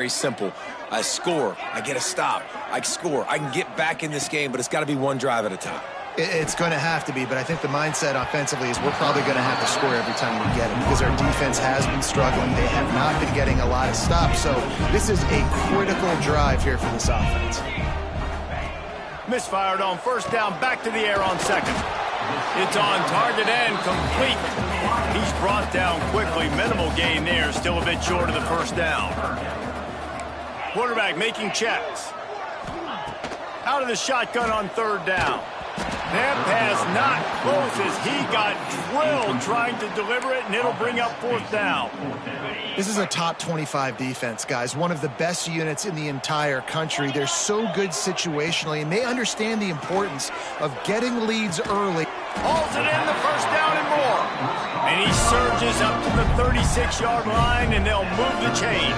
Very simple. I score. I get a stop. I score. I can get back in this game, but it's got to be one drive at a time. It's going to have to be, but I think the mindset offensively is we're probably going to have to score every time we get it because our defense has been struggling. They have not been getting a lot of stops, so this is a critical drive here for this offense. Misfired on first down, back to the air on second. It's on target and complete. He's brought down quickly. Minimal gain there, still a bit short of the first down. Quarterback making checks. Out of the shotgun on third down. That pass not close as he got drilled trying to deliver it, and it'll bring up fourth down. This is a top 25 defense, guys. One of the best units in the entire country. They're so good situationally, and they understand the importance of getting leads early. Hauls it in, the first down and more. And he surges up to the 36-yard line, and they'll move the chain.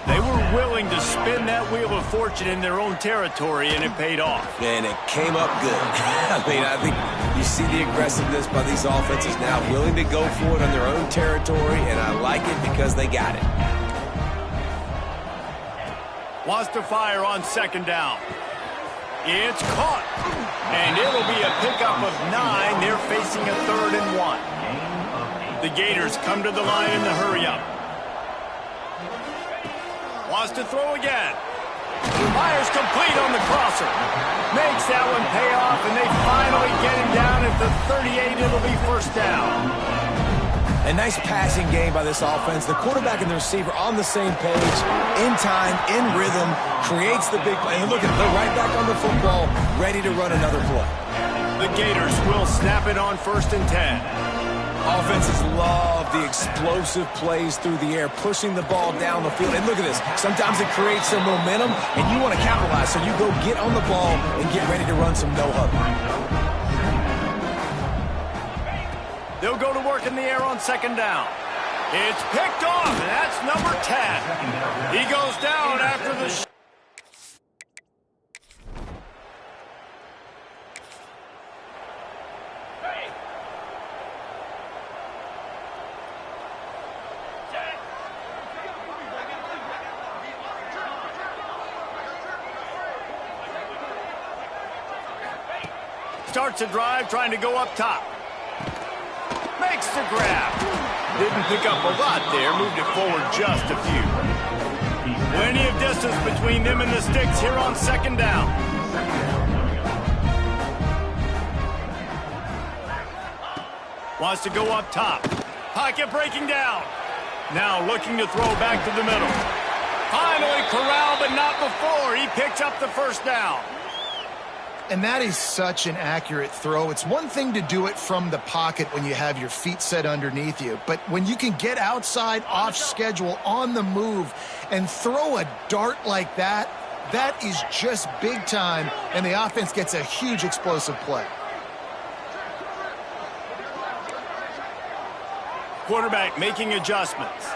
They were willing to spin that wheel of fortune in their own territory, and it paid off. And it came up good. I mean, I think you see the aggressiveness by these offenses now, willing to go for it on their own territory, and I like it because they got it. Wants to fire on second down. It's caught. And it'll be a pickup of 9. They're facing a 3rd and 1. The Gators come to the line in the hurry-up. Wants to throw again. Fires complete on the crosser. Makes that one pay off, and they finally get him down at the 38. It'll be first down. A nice passing game by this offense. The quarterback and the receiver on the same page, in time, in rhythm, creates the big play. And look at it, they're right back on the football, ready to run another play. The Gators will snap it on 1st and 10. Offenses love the explosive plays through the air, pushing the ball down the field. And look at this. Sometimes it creates some momentum, and you want to capitalize. So you go get on the ball and get ready to run some no-huddle. They'll go to work in the air on second down. It's picked off, and that's number 10. He goes down after the starts a drive trying to go up top. Makes the grab. Didn't pick up a lot there. Moved it forward just a few. Plenty of distance between them and the sticks here on second down. Wants to go up top. Pocket breaking down. Now looking to throw back to the middle. Finally corralled, but not before. He picks up the first down. And that is such an accurate throw. It's one thing to do it from the pocket when you have your feet set underneath you, but when you can get outside, off schedule, on the move, and throw a dart like that, that is just big time, and the offense gets a huge explosive play. Quarterback making adjustments.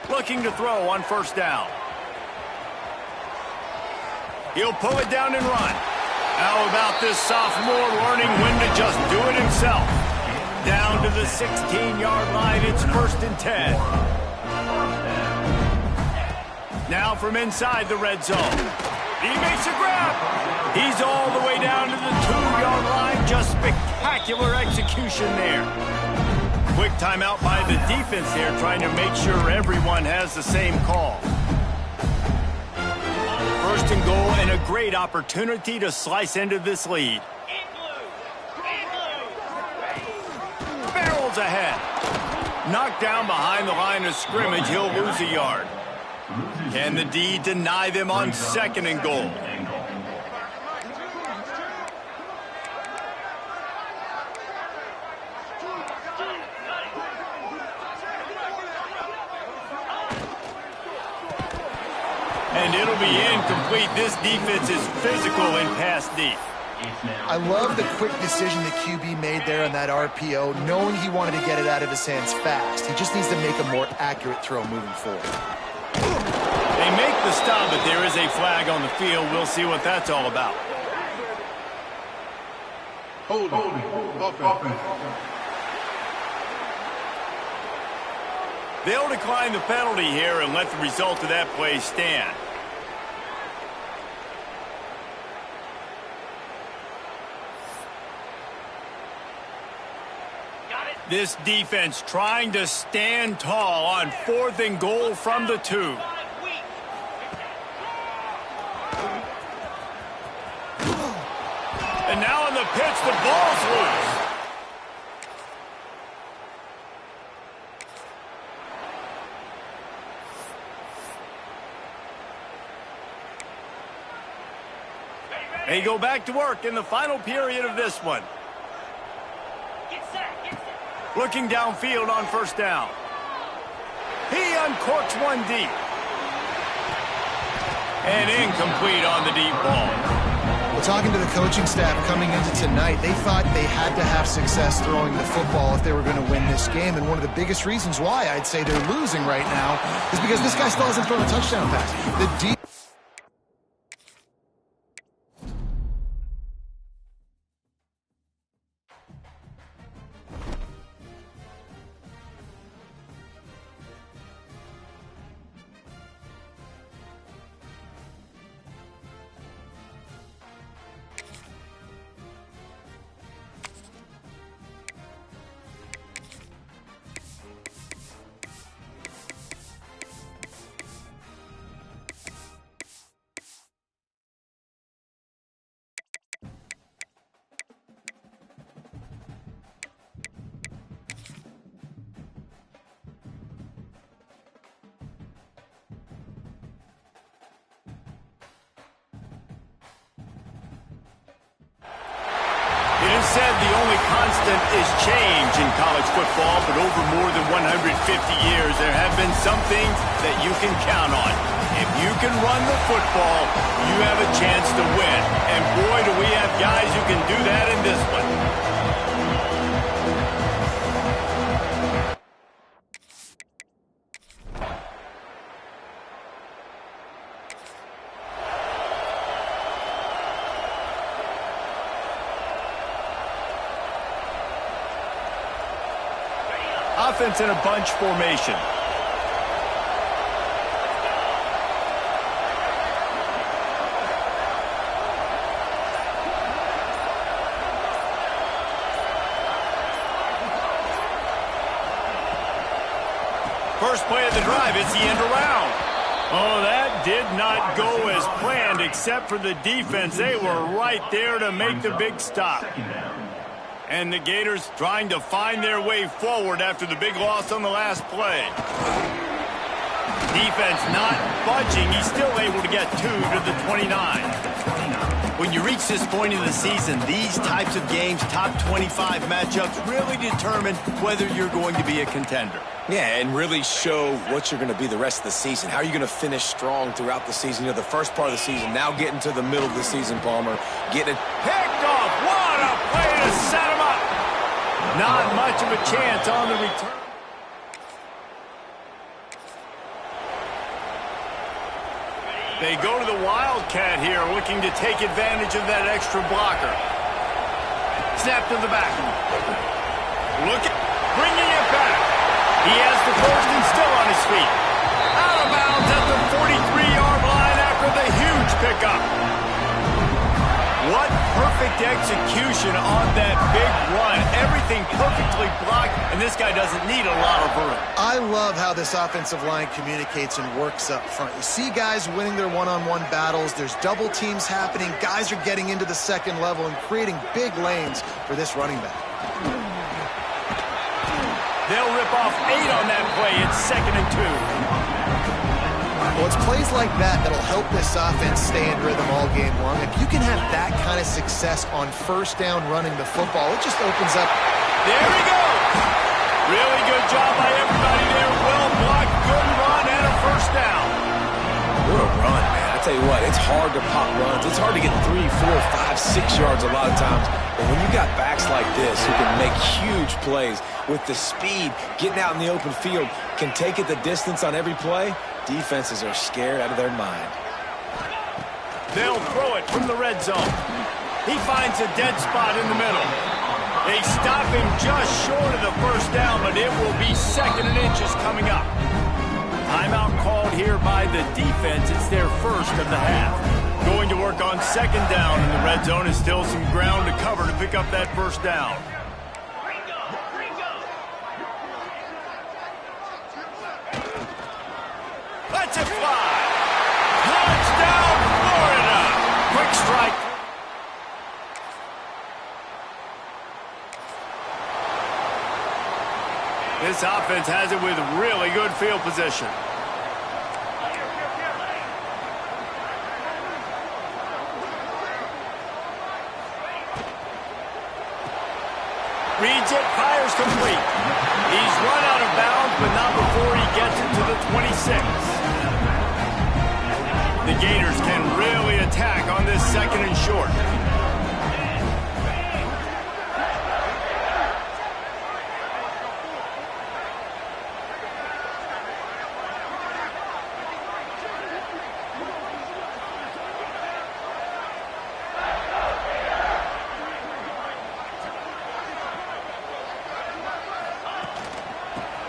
Looking to throw on first down. He'll pull it down and run. How about this sophomore learning when to just do it himself? Down to the 16-yard line, it's 1st and 10. Now from inside the red zone. He makes a grab. He's all the way down to the 2-yard line. Just spectacular execution there. Quick timeout by the defense there, trying to make sure everyone has the same call. 1st and goal, and a great opportunity to slice into this lead. Barrels ahead. Knocked down behind the line of scrimmage. He'll lose a yard. Can the D deny them on 2nd and goal? And it'll be incomplete. This defense is physical and pass deep. I love the quick decision the QB made there on that RPO, knowing he wanted to get it out of his hands fast. He just needs to make a more accurate throw moving forward. They make the stop, but there is a flag on the field. We'll see what that's all about. Holding. Offense. They'll decline the penalty here and let the result of that play stand. This defense trying to stand tall on 4th and goal from the 2. And now on the pitch, the ball's loose. They go back to work in the final period of this one. Looking downfield on 1st down. He uncorks one deep. And incomplete on the deep ball. Well, talking to the coaching staff coming into tonight, they thought they had to have success throwing the football if they were going to win this game. And one of the biggest reasons why I'd say they're losing right now is because this guy still hasn't thrown a touchdown pass. The said the only constant is change in college football, but over more than 150 years, there have been some things that you can count on. If you can run the football, you have a chance to win. And boy, do we have guys who can do that in this one. Offense in a bunch formation. First play of the drive, it's the end around. Oh, that did not go as planned except for the defense. They were right there to make the big stop. And the Gators trying to find their way forward after the big loss on the last play. Defense not budging. He's still able to get 2 to the 29. When you reach this point in the season, these types of games, top 25 matchups, really determine whether you're going to be a contender. Yeah, and really show what you're going to be the rest of the season. How are you going to finish strong throughout the season? You know, the first part of the season, now getting to the middle of the season, Palmer. Getting it picked off. What a play to set him up. Not much of a chance on the return. They go to the Wildcat here, looking to take advantage of that extra blocker. Snap to the back. Look at bringing it back. He has the first and still on his feet. Out of bounds at the 43-yard line after the huge pickup. What perfect execution on that big run. Everything perfectly blocked, and this guy doesn't need a lot of room. I love how this offensive line communicates and works up front. You see guys winning their one-on-one battles. There's double teams happening. Guys are getting into the second level and creating big lanes for this running back. They'll rip off 8 on that play. It's 2nd and 2. Well, it's plays like that that'll help this offense stay in rhythm all game long. If you can have that kind of success on first down running the football, it just opens up. There he goes. Really good job by everybody there. Well blocked, good run, and a first down. What a run, man. I tell you what, it's hard to pop runs. It's hard to get 3, 4, 5, 6 yards a lot of times. But when you got backs like this who can make huge plays with the speed, getting out in the open field, can take it the distance on every play, defenses are scared out of their mind. They'll throw it from the red zone. He finds a dead spot in the middle. They stop him just short of the first down, but it will be 2nd and inches coming up. the defense. It's their first of the half. Going to work on second down, and the red zone is still some ground to cover to pick up that first down. Let's it fly. Touchdown, Florida. Quick strike. This offense has it with really good field position. Reads it, fires complete. He's run out of bounds, but not before he gets it to the 26. The Gators can really attack on this second and short.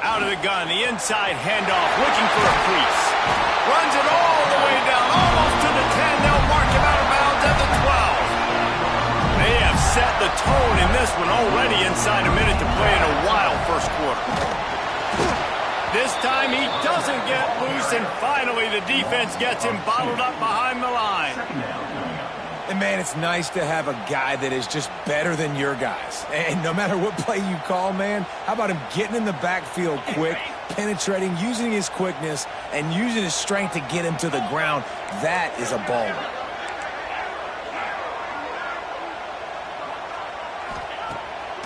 Out of the gun, the inside handoff, looking for a crease. Runs it all the way down, almost to the 10. They'll mark him out of bounds at the 12. They have set the tone in this one already inside a minute to play in a wild first quarter. This time he doesn't get loose, and finally the defense gets him bottled up behind the line. And, man, it's nice to have a guy that is just better than your guys. And no matter what play you call, man, how about him getting in the backfield quick, penetrating, using his quickness, and using his strength to get him to the ground? That is a baller.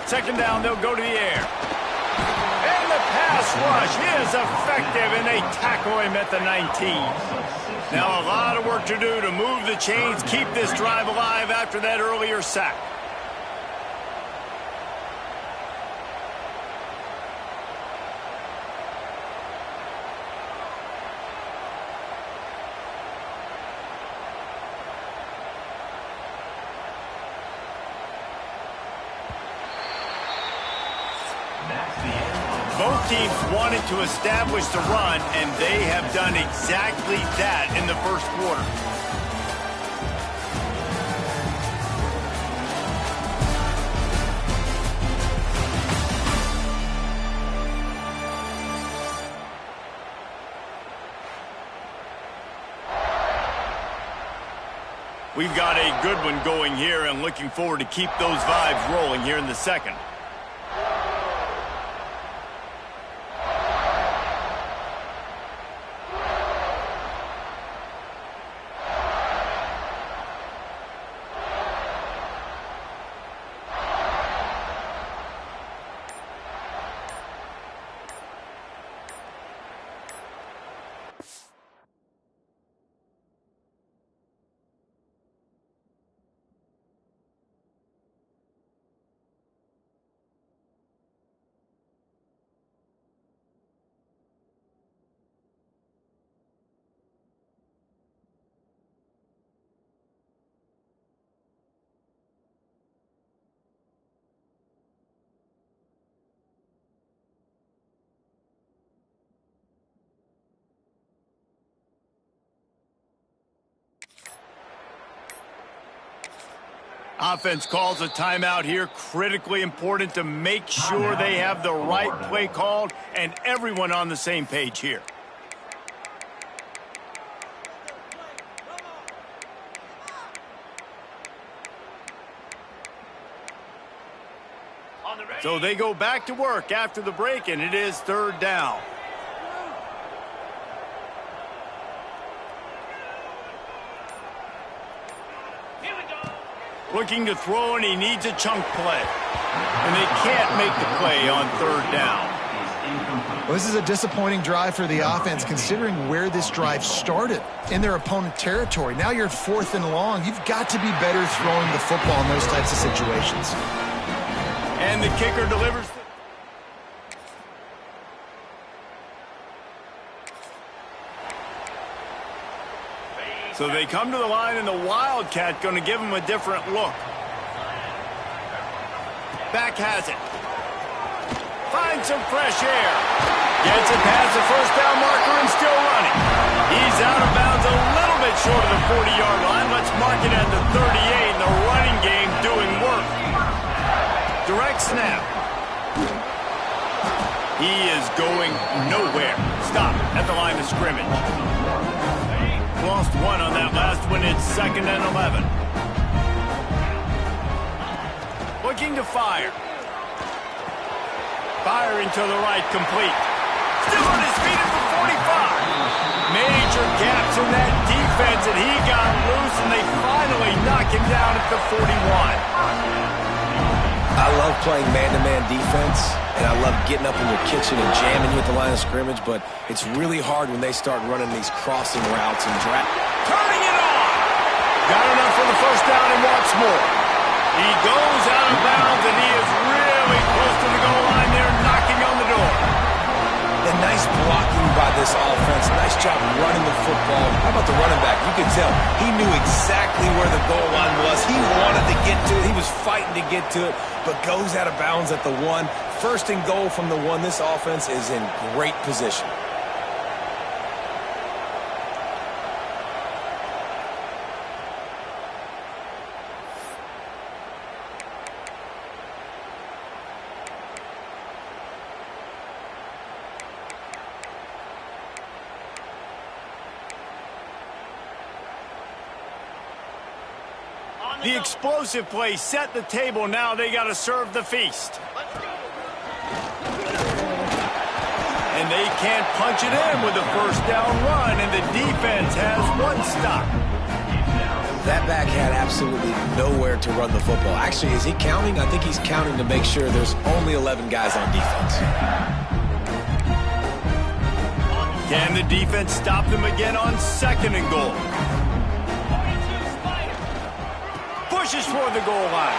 Second down, they'll go to the air. And the pass rush is effective, and they tackle him at the 19. Now a lot of work to do to move the chains, keep this drive alive after that earlier sack. Both teams wanted to establish the run, and they have done exactly that in the first quarter. We've got a good one going here, and looking forward to keep those vibes rolling here in the second. Offense calls a timeout here. Critically important to make sure they have the right play called and everyone on the same page here. So they go back to work after the break, and it is third down. Looking to throw, and he needs a chunk play. And they can't make the play on third down. Well, this is a disappointing drive for the offense, considering where this drive started, in their opponent territory. Now you're 4th and long. You've got to be better throwing the football in those types of situations. And the kicker delivers. So they come to the line, and the Wildcat going to give them a different look. Back has it. Finds some fresh air. Gets it past the first down marker and still running. He's out of 40-yard line. Let's mark it at the 38, and the running game doing work. Direct snap. He is going nowhere. Stop at the line of scrimmage. Lost one on that last one. It's 2nd and 11. Looking to fire. Firing to the right, complete. Still on his feet at the 45. Major gaps in that defense, and he got loose, and they finally knock him down at the 41. I love playing man-to-man defense, and I love getting up in your kitchen and jamming you at the line of scrimmage, but it's really hard when they start running these crossing routes and turning it on! Got enough for the first down and wants more. He goes out of bounds, and he is really close to the goal line there, knocking on the door. And nice blocking by this offense. Nice job running the football. How about the running back? You could tell he knew exactly where the goal line was. He wanted to get to it. He was fighting to get to it, but goes out of bounds at the 1. 1st and goal from the 1. This offense is in great position. The explosive play set the table. Now they got to serve the feast. And they can't punch it in with a first down run, and the defense has 1 stop. That back had absolutely nowhere to run the football. Actually, is he counting? I think he's counting to make sure there's only 11 guys on defense. Can the defense stop them again on 2nd and goal? Pushes toward the goal line.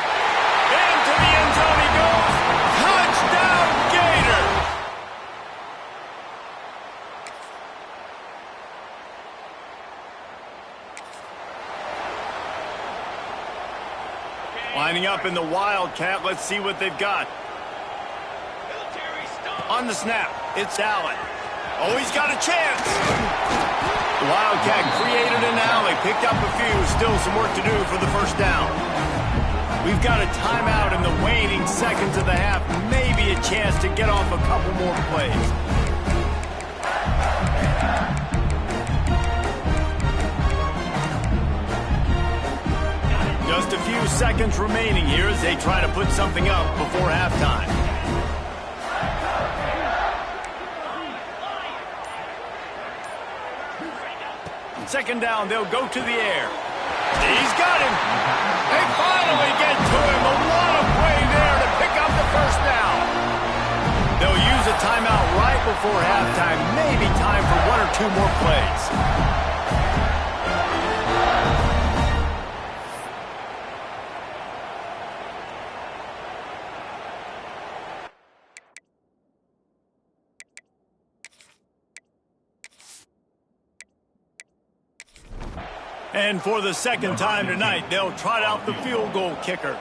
Into the end zone he goes. Touchdown, Gators! Lining up in the Wildcat. Let's see what they've got. On the snap, it's Allen. Oh, he's got a chance. The Wildcat created an alley, picked up a few, still some work to do for the first down. We've got a timeout in the waning seconds of the half, maybe a chance to get off a couple more plays. Just a few seconds remaining here as they try to put something up before halftime. 2nd down, they'll go to the air. He's got him. They finally get to him. A lot of play there to pick up the first down. They'll use a timeout right before halftime. Maybe time for 1 or 2 more plays. And for the 2nd time tonight, they'll trot out the field goal kicker.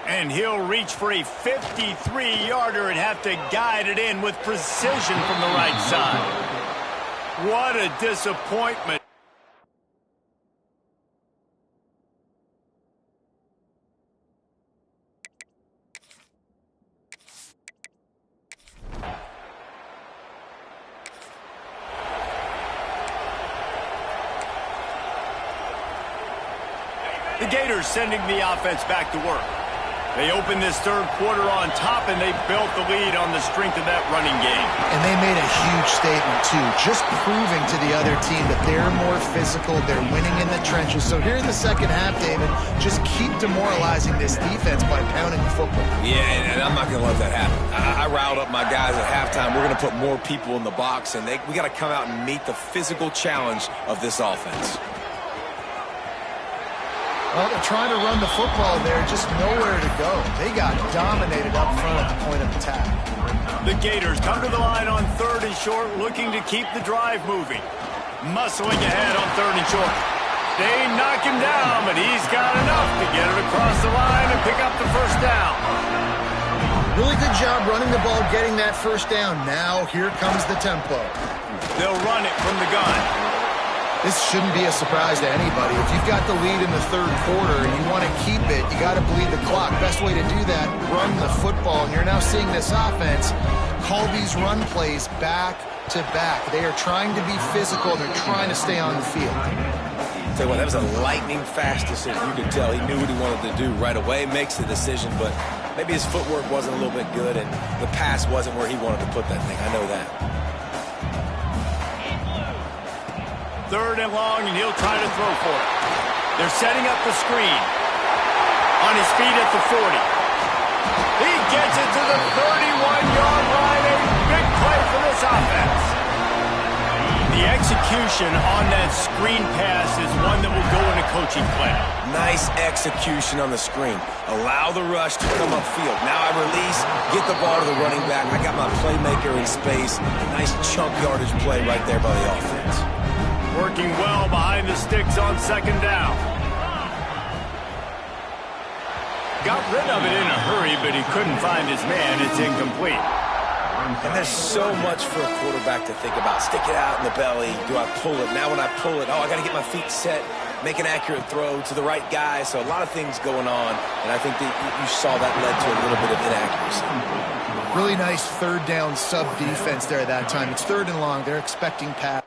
And he'll reach for a 53-yarder and have to guide it in with precision from the right side. What a disappointment. The Gators sending the offense back to work. They opened this 3rd quarter on top, and they built the lead on the strength of that running game. And they made a huge statement, too, just proving to the other team that they're more physical, they're winning in the trenches. So here in the 2nd half, David, just keep demoralizing this defense by pounding the football. Yeah, and I'm not going to let that happen. I riled up my guys at halftime. We're going to put more people in the box, and we got to come out and meet the physical challenge of this offense. Well, they're trying to run the football there, just nowhere to go. They got dominated up front at the point of attack. The Gators come to the line on 3rd and short, looking to keep the drive moving. Muscling ahead on 3rd and short. They knock him down, but he's got enough to get it across the line and pick up the first down. Really good job running the ball, getting that first down. Now, here comes the tempo. They'll run it from the gun. This shouldn't be a surprise to anybody. If you've got the lead in the third quarter and you want to keep it, you got to bleed the clock. Best way to do that, run the football. And you're now seeing this offense call these run plays back to back. They are trying to be physical. They're trying to stay on the field. Tell you what, that was a lightning-fast decision. You could tell he knew what he wanted to do right away, makes the decision, but maybe his footwork wasn't a little bit good, and the pass wasn't where he wanted to put that thing. I know that. Third and long, and he'll try to throw for it. They're setting up the screen. On his feet at the 40. He gets it to the 31-yard line. A big play for this offense. The execution on that screen pass is one that will go in a coaching play. Nice execution on the screen. Allow the rush to come upfield. Now I release, get the ball to the running back. I got my playmaker in space. Nice chunk yardage play right there by the offense. Working well behind the sticks on second down. Got rid of it in a hurry, but he couldn't find his man. It's incomplete. And there's so much for a quarterback to think about. Stick it out in the belly. Do I pull it? Now when I pull it, I got to get my feet set, make an accurate throw to the right guy. So a lot of things going on, and I think that you saw that led to a little bit of inaccuracy. Really nice third down sub defense there at that time. It's third and long. They're expecting pass.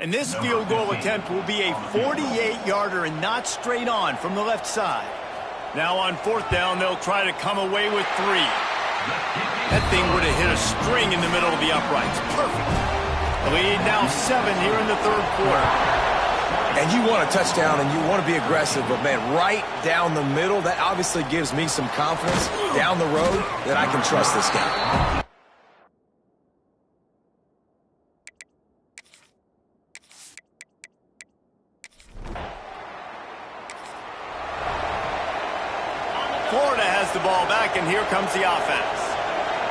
And this field goal attempt will be a 48-yarder and not straight on from the left side. Now on fourth down, they'll try to come away with 3. That thing would have hit a string in the middle of the uprights. Perfect. The lead now 7 here in the third quarter. And you want a touchdown and you want to be aggressive, but, man, right down the middle, that obviously gives me some confidence down the road that I can trust this guy. Florida has the ball back, and here comes the offense.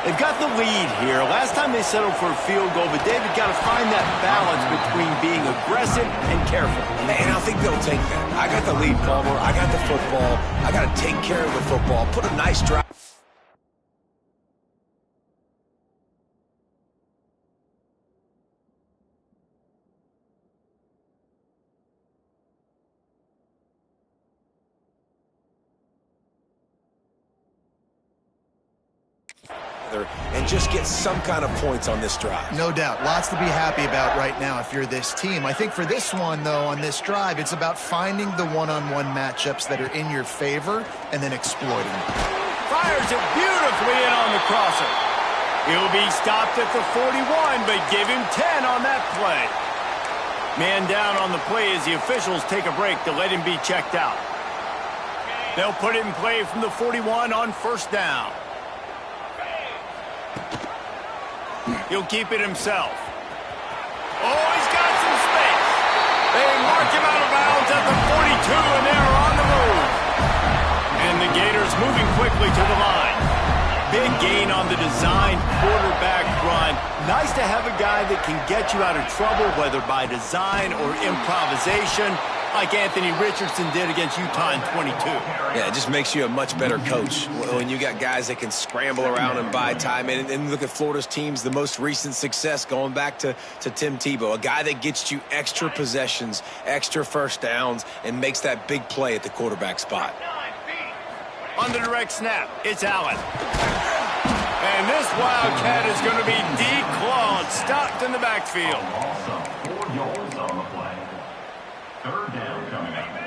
They've got the lead here. Last time they settled for a field goal, but David got to find that balance between being aggressive and careful. And I think they'll take that. I got the lead, Palmer. I got the football. I got to take care of the football. Put a nice drive. And just get some kind of points on this drive. No doubt. Lots to be happy about right now if you're this team. I think for this one, though, on this drive, it's about finding the one-on-one matchups that are in your favor and then exploiting them. Fires it beautifully in on the crosser. He'll be stopped at the 41, but give him 10 on that play. Man down on the play as the officials take a break to let him be checked out. They'll put it in play from the 41 on first down. He'll keep it himself. Oh, he's got some space. They mark him out of bounds at the 42, and they're on the move. And the Gators moving quickly to the line. Big gain on the design quarterback run. Nice to have a guy that can get you out of trouble, whether by design or improvisation, like Anthony Richardson did against Utah in 22. Yeah, it just makes you a much better coach when you got guys that can scramble around and buy time. And look at Florida's teams, the most recent success going back to Tim Tebow, a guy that gets you extra possessions, extra first downs, and makes that big play at the quarterback spot. On the direct snap, it's Allen. And this Wildcat is going to be declawed, stopped in the backfield.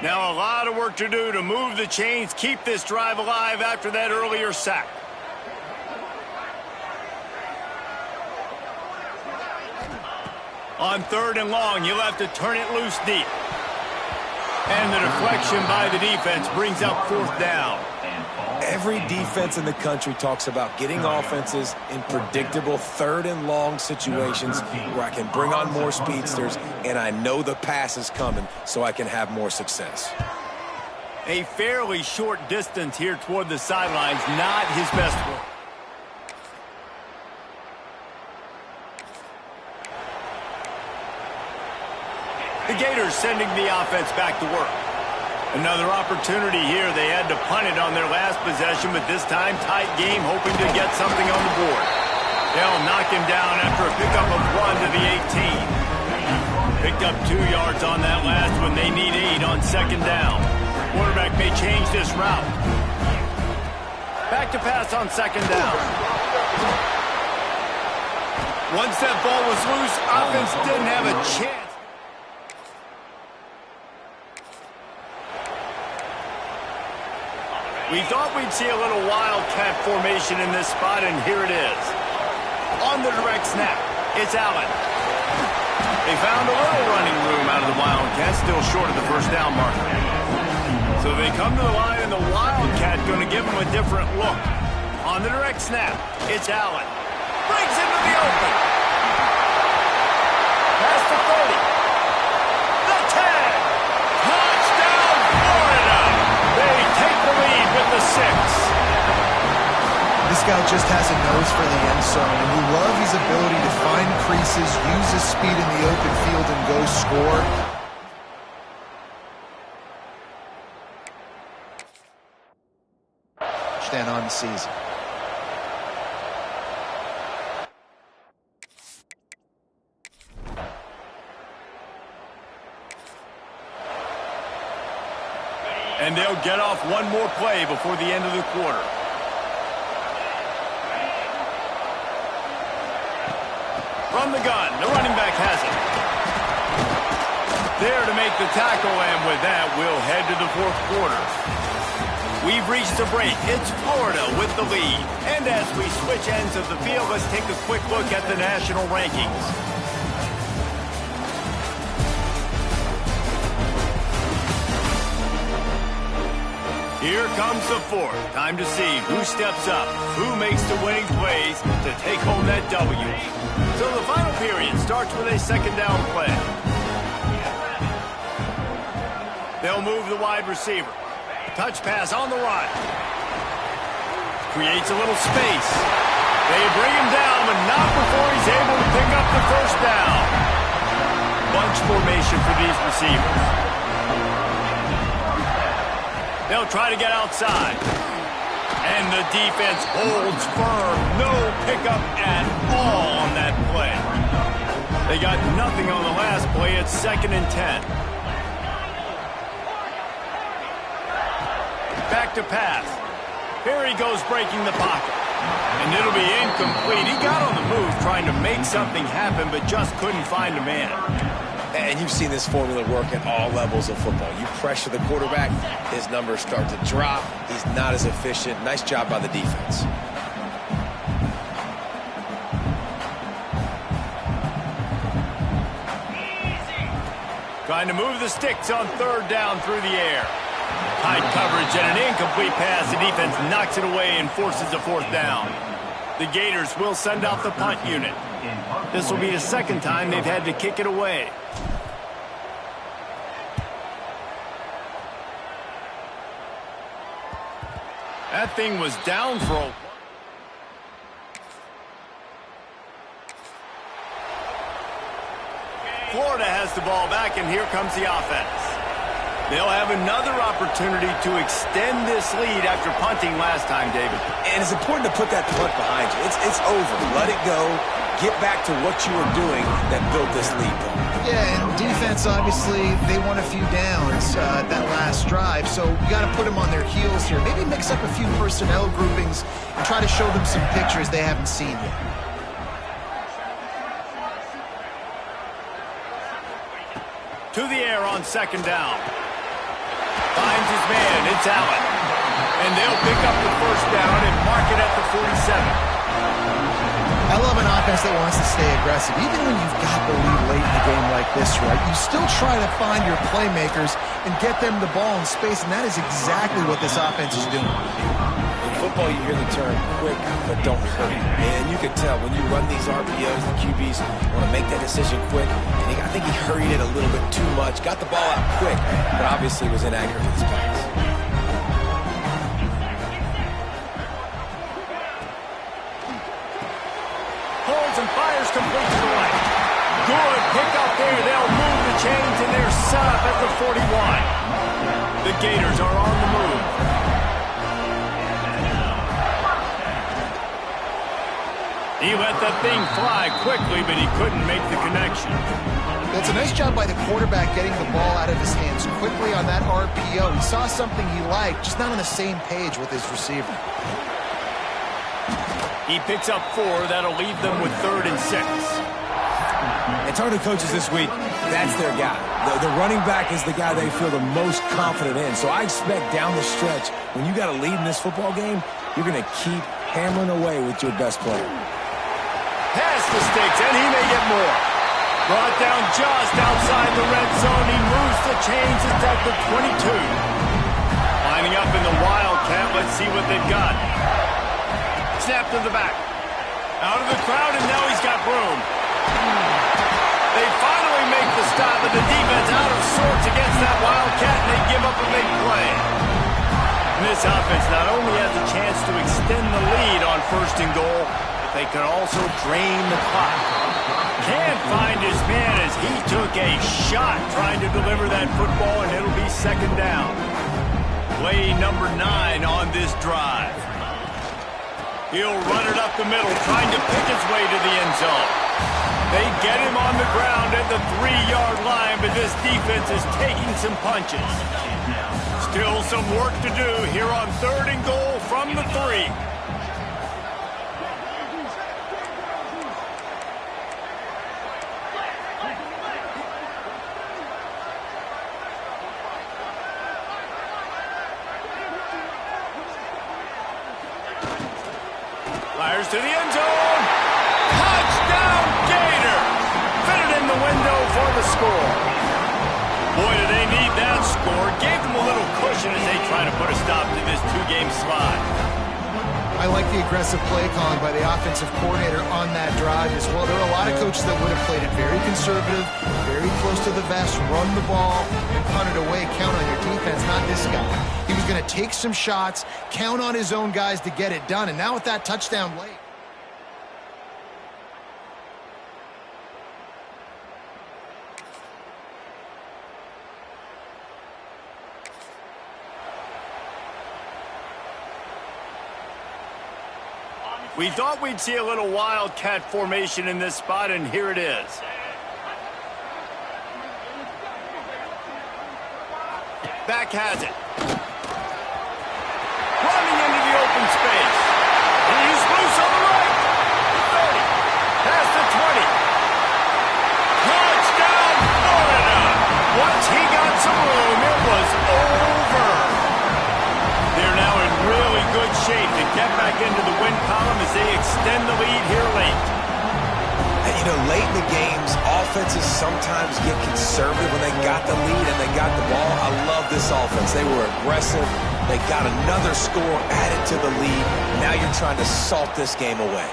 Now a lot of work to do to move the chains, keep this drive alive after that earlier sack. On third and long, you'll have to turn it loose deep. And the deflection by the defense brings up fourth down. Every defense in the country talks about getting offenses in predictable third and long situations where I can bring on more speedsters and I know the pass is coming so I can have more success. A fairly short distance here toward the sidelines, not his best work. The Gators sending the offense back to work. Another opportunity here. They had to punt it on their last possession, but this time tight game, hoping to get something on the board. They'll knock him down after a pickup of 1 to the 18. Picked up 2 yards on that last one. They need 8 on second down. Quarterback may change this route. Back to pass on second down. Once that ball was loose, offense didn't have a chance. We thought we'd see a little wildcat formation in this spot, and here it is. On the direct snap, it's Allen. They found a little running room out of the Wildcat, still short of the first down marker. So they come to the line, and the Wildcat going to give them a different look. On the direct snap, it's Allen. Brings into the open. Past the 30. The 10. Touchdown, Florida. They take the lead with the 6. This guy just has a nose for the end zone, and we love his ability to find creases, use his speed in the open field, and go score. Touchdown on the season. And they'll get off one more play before the end of the quarter. From the gun, the running back has it. There to make the tackle, and with that, we'll head to the fourth quarter. We've reached a break. It's Florida with the lead. And as we switch ends of the field, let's take a quick look at the national rankings. Here comes the fourth. Time to see who steps up, who makes the winning plays to take home that W. So the final period starts with a second down play. They'll move the wide receiver. Touch pass on the run. Creates a little space. They bring him down, but not before he's able to pick up the first down. Bunch formation for these receivers. They'll try to get outside. And the defense holds firm. No pickup at all on that play. They got nothing on the last play. It's 2nd and 10. Back to pass. Here he goes breaking the pocket. And it'll be incomplete. He got on the move trying to make something happen, but just couldn't find a man. And you've seen this formula work at all levels of football. You pressure the quarterback, his numbers start to drop. He's not as efficient. Nice job by the defense. Trying to move the sticks on third down through the air. Tight coverage and an incomplete pass. The defense knocks it away and forces a fourth down. The Gators will send out the punt unit. This will be the second time they've had to kick it away. That thing was down for a... Florida has the ball back, and here comes the offense. They'll have another opportunity to extend this lead after punting last time, David. And it's important to put that punt behind you. It's over. Let it go. Get back to what you were doing that built this lead, though. Yeah, and defense, obviously, they won a few downs that last drive, so you got to put them on their heels here. Maybe mix up a few personnel groupings and try to show them some pictures they haven't seen yet. To the air on second down. Finds his man. It's Allen. And they'll pick up the first down and mark it at the 47. I love an offense that wants to stay aggressive. Even when you've got the lead late in a game like this, right, you still try to find your playmakers and get them the ball in space, and that is exactly what this offense is doing. In football, you hear the term quick, but don't hurry. And you can tell when you run these RPOs, the QBs want to make that decision quick. And I think he hurried it a little bit too much, got the ball out quick, but obviously was inaccurate with his pass. Holds and fires complete to the right. Good pick up there. They'll move the chains, and they're 41. The Gators are on the move. He let that thing fly quickly, but he couldn't make the connection. It's a nice job by the quarterback getting the ball out of his hands quickly on that RPO. He saw something he liked, just not on the same page with his receiver. He picks up 4. That'll leave them with 3rd and 6. And talking to coaches this week, that's their guy. The running back is the guy they feel the most confident in. So I expect down the stretch, when you got a lead in this football game, you're going to keep hammering away with your best player. Pass the sticks, and he may get more. Brought down just outside the red zone. He moves the chains. It's at the 22. Lining up in the Wildcat. Let's see what they've got. Snap to the back. Out of the crowd, and now he's got room. They finally make the stop, but the defense out of sorts against that Wildcat, and they give up a big play. And this offense not only has a chance to extend the lead on 1st and goal, but they could also drain the clock. Can't find his man as he took a shot trying to deliver that football, and it'll be 2nd down. Play number 9 on this drive. He'll run it up the middle, trying to pick his way to the end zone. They get him on the ground at the 3-yard line, but this defense is taking some punches. Still some work to do here on 3rd and goal from the 3. Fires to the end zone. Touchdown, Gator! Fitted in the window for the score. Boy, do they need that score. Gave them a little cushion as they try to put a stop to this 2-game slide. I like the aggressive play calling by the offensive coordinator on that drive as well. There are a lot of coaches that would have played it very conservative, very close to the vest, run the ball, and punt it away. Count on your defense, not this guy. He was going to take some shots, count on his own guys to get it done, and now with that touchdown late. We thought we'd see a little Wildcat formation in this spot, and here it is. Back has it. Running into the open space. He's loose on the right. 30. Past the 20. Touchdown, Florida. Once he got some room, it was over. They're now in really good shape to get back into the win column as they extend the lead here late. And, you know, late in the games, offenses sometimes get conservative when they got the lead and they got the ball. I love this offense. They were aggressive. They got another score added to the lead. Now you're trying to salt this game away.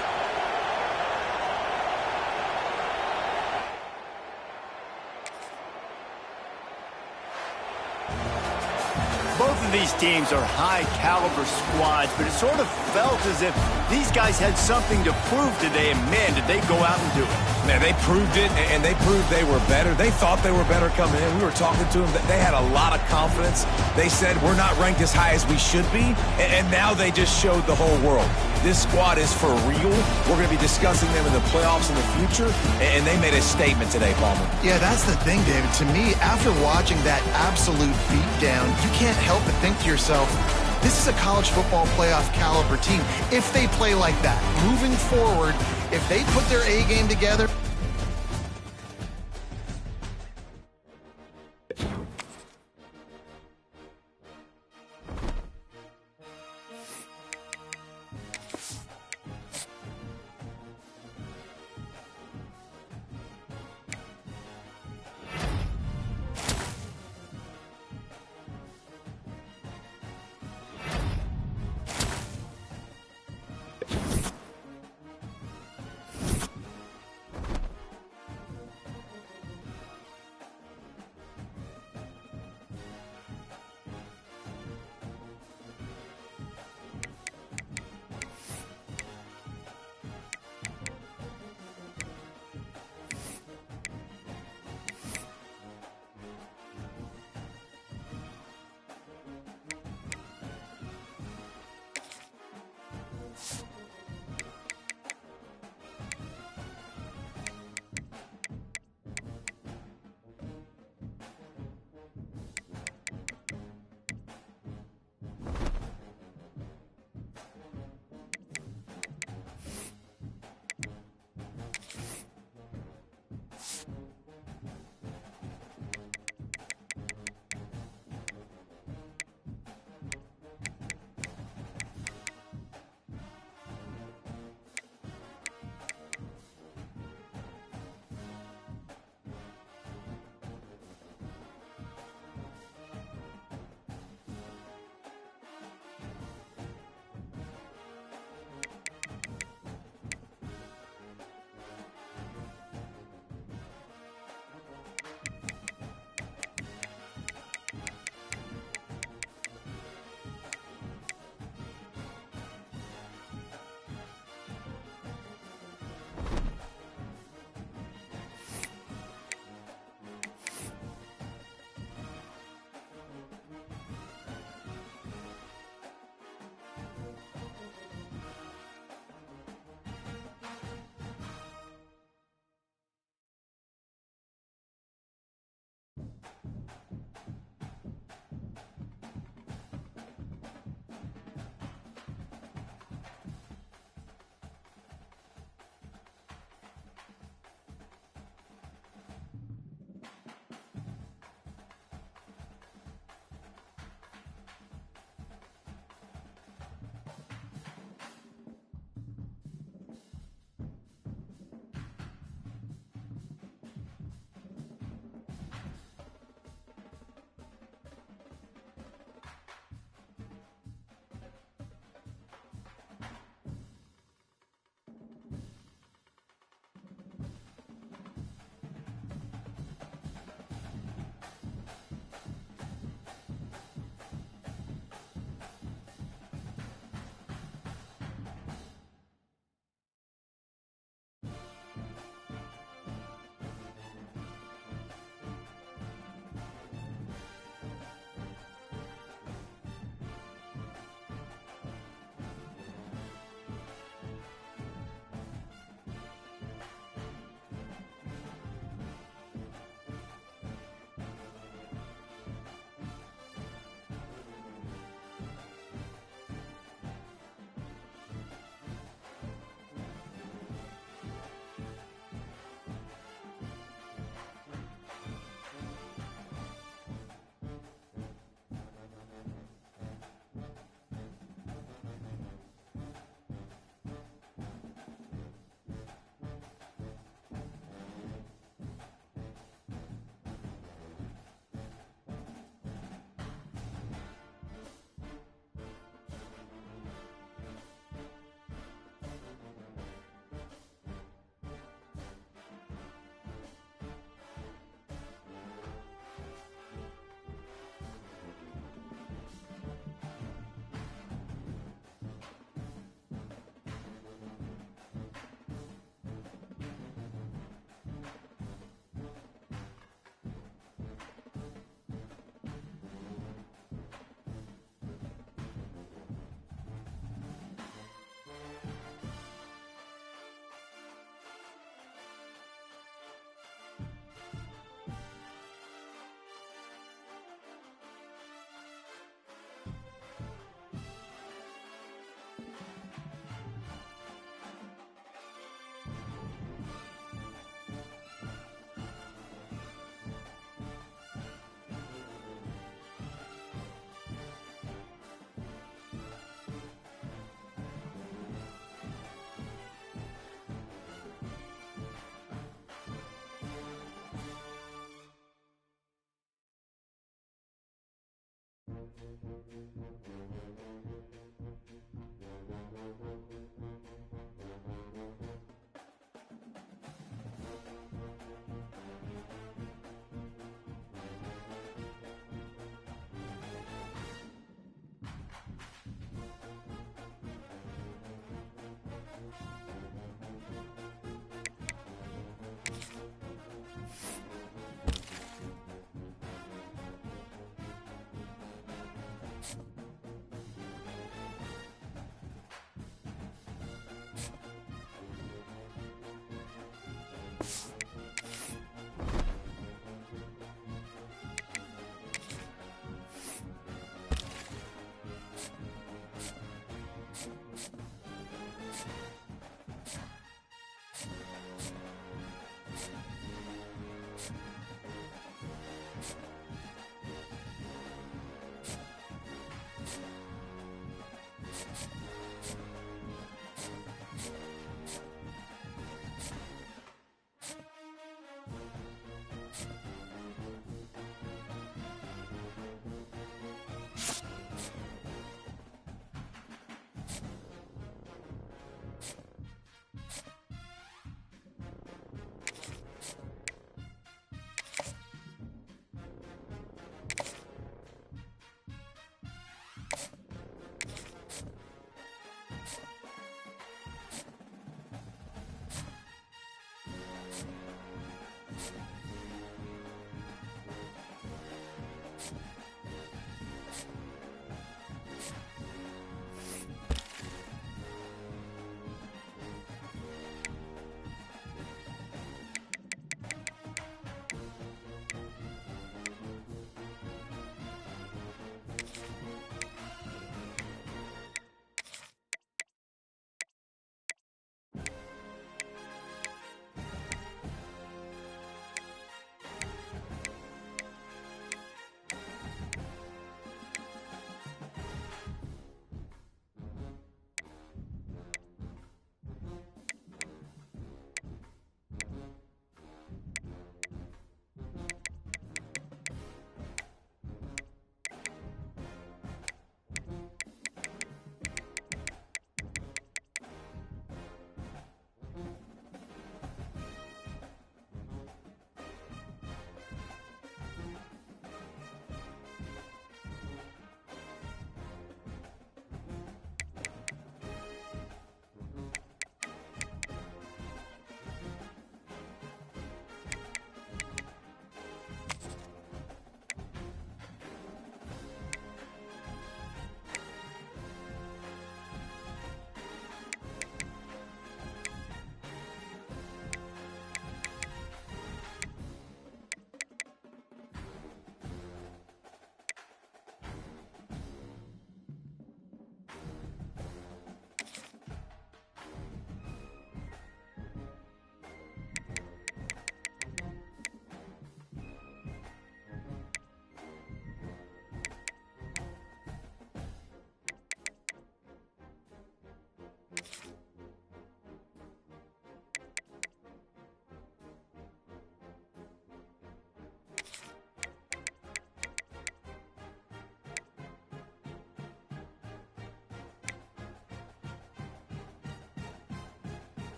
Both of these teams are high-caliber squads, but it sort of felt as if these guys had something to prove today, and man, did they go out and do it. Man, they proved it, and they proved they were better. They thought they were better coming in. We were talking to them. They had a lot of confidence. They said, we're not ranked as high as we should be, and now they just showed the whole world. This squad is for real. We're going to be discussing them in the playoffs in the future, and they made a statement today, Palmer. Yeah, that's the thing, David. To me, after watching that absolute beatdown, you can't help but think to yourself, this is a college football playoff caliber team. If they play like that, moving forward, if they put their A game together,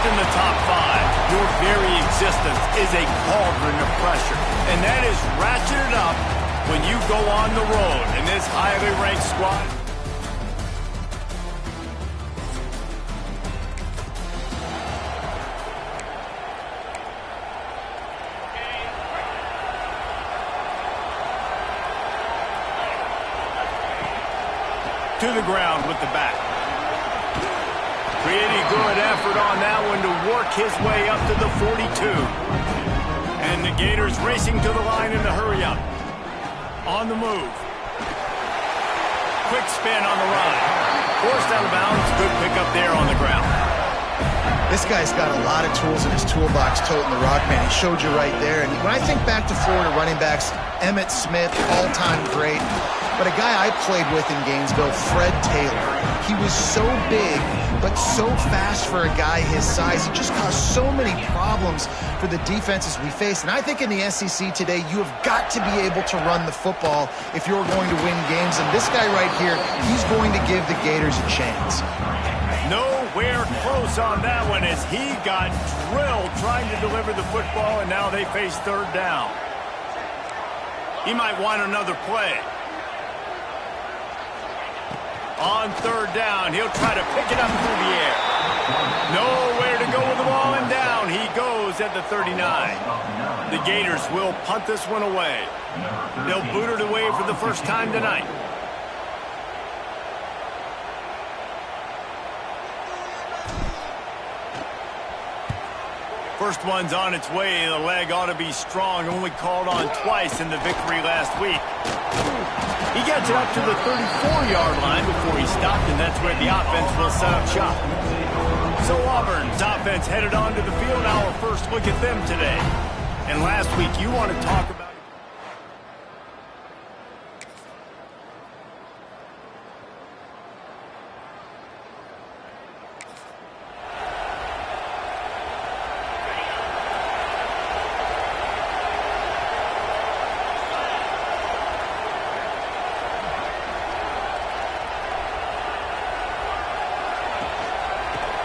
in the top 5. Your very existence is a cauldron of pressure, and that is ratcheted up when you go on the road in this highly ranked squad. To the ground with the back. Pretty good effort on that one to work his way up to the 42. And the Gators racing to the line in the hurry up. On the move. Quick spin on the run. Forced out of bounds. Good pickup there on the ground. This guy's got a lot of tools in his toolbox, toting the rock, man. He showed you right there. And when I think back to Florida running backs, Emmitt Smith, all-time great. But a guy I played with in Gainesville, Fred Taylor. He was so big, but so fast for a guy his size. He just caused so many problems for the defenses we face. And I think in the SEC today, you have got to be able to run the football if you're going to win games. And this guy right here, he's going to give the Gators a chance. Nowhere close on that one as he got drilled trying to deliver the football, and now they face third down. He might want another play. On third down, he'll try to pick it up through the air. Nowhere to go with the ball, and down he goes at the 39. The Gators will punt this one away. They'll boot it away for the first time tonight. First one's on its way. The leg ought to be strong. Only called on twice in the victory last week. He gets it up to the 34-yard line before he stopped, and that's where the offense will set up shop. So Auburn's offense headed onto the field. Our first look at them today. And last week, you want to talk about...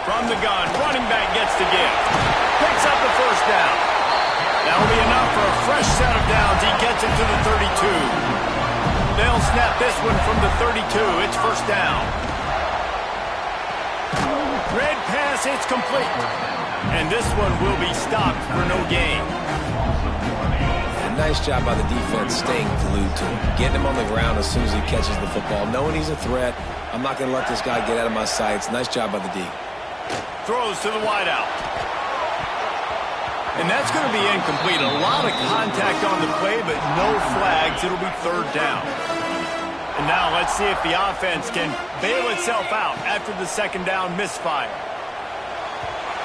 From the gun, running back gets the give. Picks up the first down. That'll be enough for a fresh set of downs. He gets it to the 32. They'll snap this one from the 32. It's first down. Red pass, it's complete. And this one will be stopped for no gain. And nice job by the defense staying glued to him. Getting him on the ground as soon as he catches the football. Knowing he's a threat, I'm not going to let this guy get out of my sights. Nice job by the D. Throws to the wideout. And that's going to be incomplete. A lot of contact on the play, but no flags. It'll be third down. And now let's see if the offense can bail itself out after the second down misfire.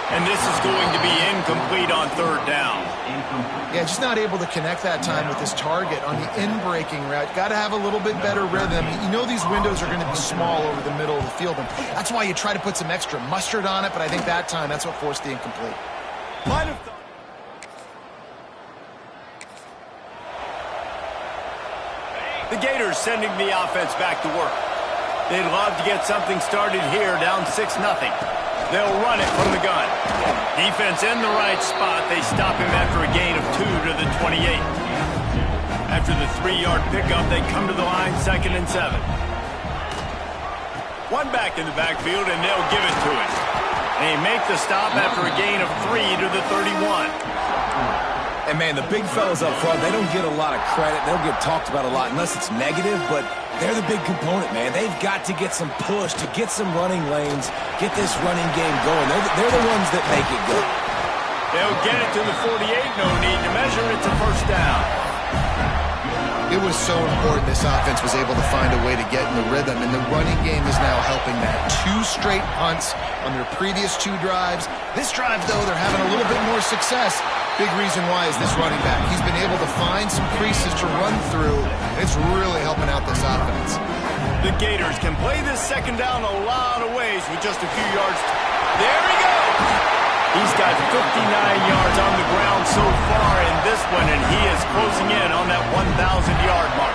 And this is going to be incomplete on third down. Yeah, just not able to connect that time with his target on the in-breaking route. Got to have a little bit better rhythm. You know these windows are going to be small over the middle of the field, and that's why you try to put some extra mustard on it, but I think that time that's what forced the incomplete. Might have The Gators sending the offense back to work. They'd love to get something started here, down 6-0. They'll run it from the gun. Defense in the right spot. They stop him after a gain of 2 to the 28. After the 3-yard pickup, they come to the line, 2nd and 7. One back in the backfield, and they'll give it to him. They make the stop after a gain of 3 to the 31. And, man, the big fellas up front, they don't get a lot of credit. They don't get talked about a lot unless it's negative, but they're the big component, man. They've got to get some push, to get some running lanes, get this running game going. They're the ones that make it go. They'll get it to the 48. No need to measure. It's a first down. It was so important this offense was able to find a way to get in the rhythm, and the running game is now helping that. 2 straight punts on their previous 2 drives. This drive, though, they're having a little bit more success. Big reason why is this running back. He's been able to find some creases to run through. It's really helping out this offense. The Gators can play this second down a lot of ways with just a few yards. There he goes! He's got 59 yards on the ground so far in this one, and he is closing in on that 1,000-yard mark.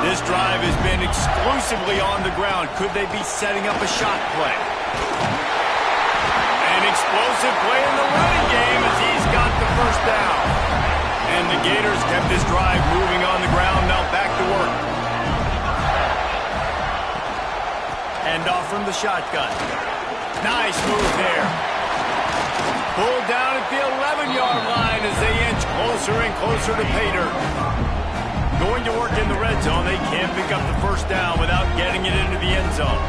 This drive has been exclusively on the ground. Could they be setting up a shot play? And An explosive play in the running game as he's got the first down. And the Gators kept this drive moving on the ground. Now back to work. Hand off from the shotgun. Nice move there. Pulled down at the 11-yard line as they inch closer and closer to pay dirt. Going to work in the red zone, they can't pick up the first down without getting it into the end zone.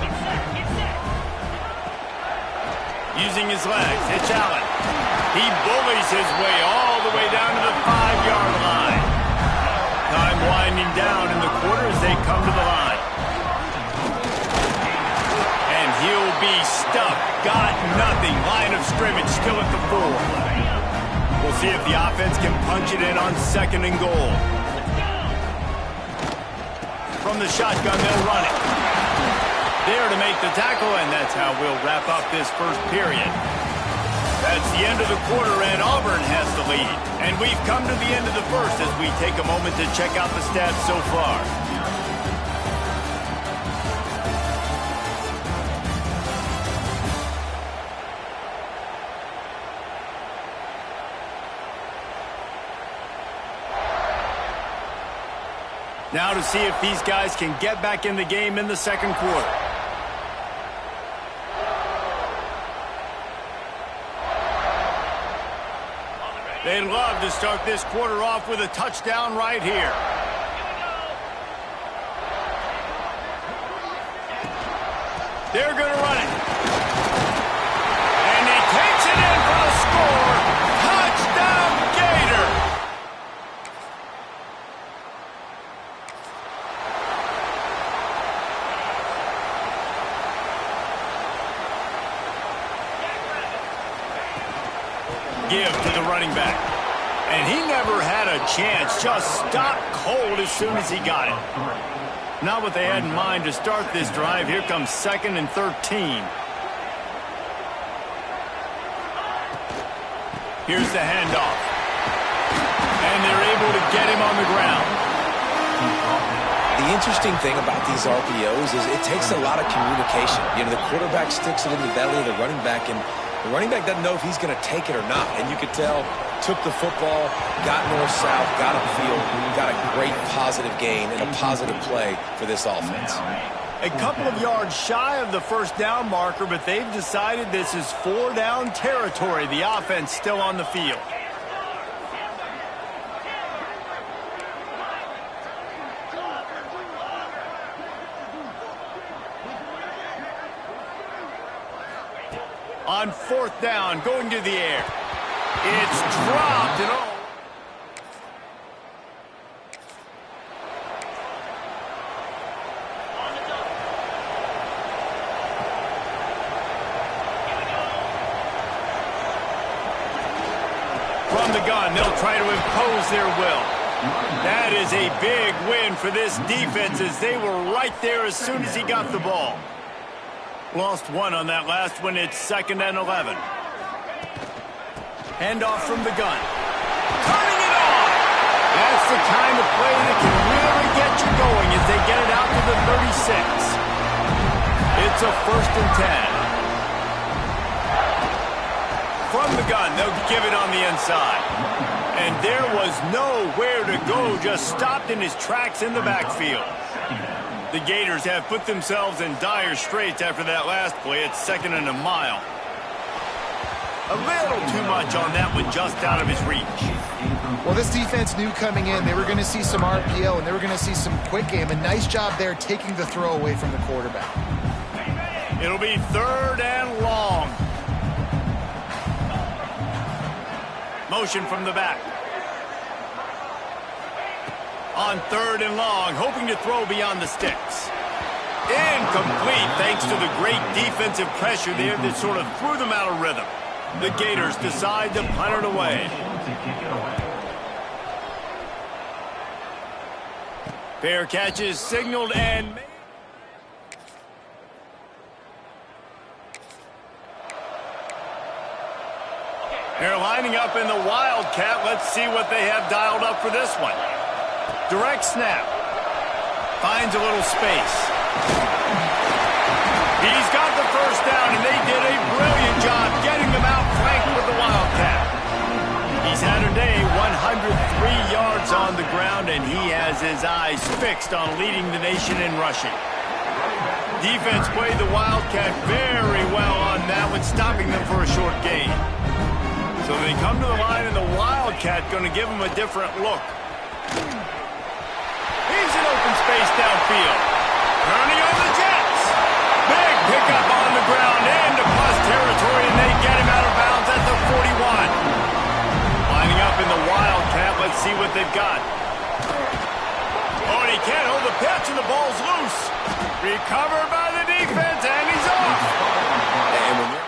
Using his legs, it's Allen. He bullies his way all the way down to the 5-yard line. Time winding down in the quarter as they come to the line. And he'll be stuck. Got nothing. Line of scrimmage still at the 4. We'll see if the offense can punch it in on 2nd and goal. From the shotgun, they'll run it. There to make the tackle, and that's how we'll wrap up this first period. That's the end of the quarter, and Auburn has the lead. And we've come to the end of the first as we take a moment to check out the stats so far. Now to see if these guys can get back in the game in the second quarter. They'd love to start this quarter off with a touchdown right here. They're going to run it. And he takes it in for the score. Touchdown, Gator. Give to the running back. And he never had a chance. Just stopped cold as soon as he got it. Not what they had in mind to start this drive. Here comes 2nd and 13. Here's the handoff. And they're able to get him on the ground. The interesting thing about these RPOs is it takes a lot of communication. You know, the quarterback sticks it in the belly of the running back, and the running back doesn't know if he's going to take it or not. And you could tell, took the football, got north-south, got upfield, got a great positive gain and a positive play for this offense. A couple of yards shy of the first down marker, but they've decided this is 4-down territory. The offense still on the field. On 4th down, going to the air. It's dropped and all. From the gun, they'll try to impose their will. That is a big win for this defense as they were right there as soon as he got the ball. Lost one on that last one. It's 2nd and 11. Handoff from the gun. Turning it on! That's the kind of play that can really get you going as they get it out to the 36. It's a 1st and 10. From the gun, they'll give it on the inside. And there was nowhere to go, just stopped in his tracks in the backfield. The Gators have put themselves in dire straits after that last play. It's 2nd and a mile. A little too much on that one, just out of his reach. Well, this defense knew coming in they were going to see some RPO and they were going to see some quick game. A nice job there taking the throw away from the quarterback. It'll be 3rd and long. Motion from the back. On 3rd and long, hoping to throw beyond the sticks. Incomplete, thanks to the great defensive pressure there that sort of threw them out of rhythm. The Gators decide to punt it away. Fair catches signaled and made. They're lining up in the Wildcat. Let's see what they have dialed up for this one. Direct snap. Finds a little space. He's got the first down, and they did a brilliant job getting them out flanked with the Wildcat. He's had a day, 103 yards on the ground, and he has his eyes fixed on leading the nation in rushing. Defense played the Wildcat very well on that one, stopping them for a short gain. So they come to the line, and the Wildcat going to give them a different look. He's in open space downfield. Turning on the Jets. Big pickup on the ground into plus territory, and they get him out of bounds at the 41. Lining up in the Wildcat. Let's see what they've got. Oh, and he can't hold the pitch, and the ball's loose. Recovered by the defense, and he's off. And when you're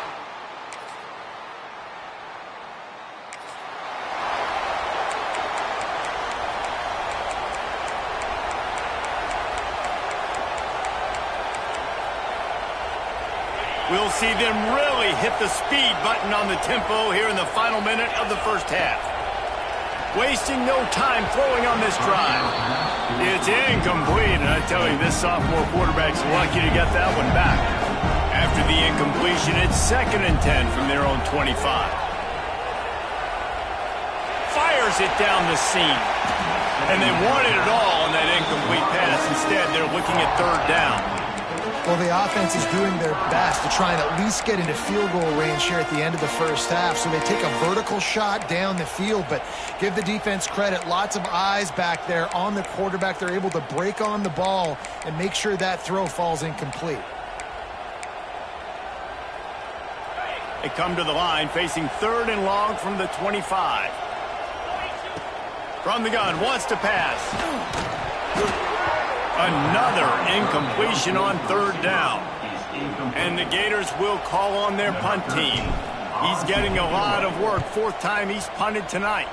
we'll see them really hit the speed button on the tempo here in the final minute of the first half. Wasting no time throwing on this drive. It's incomplete, and I tell you, this sophomore quarterback's lucky to get that one back. After the incompletion, it's 2nd and 10 from their own 25. Fires it down the seam. And they wanted it all on that incomplete pass. Instead, they're looking at 3rd down. Well, the offense is doing their best to try and at least get into field goal range here at the end of the first half. So they take a vertical shot down the field, but give the defense credit. Lots of eyes back there on the quarterback. They're able to break on the ball and make sure that throw falls incomplete. They come to the line facing 3rd and long from the 25. From the gun, wants to pass. Another incompletion on 3rd down. And the Gators will call on their punt team. He's getting a lot of work. 4th time he's punted tonight.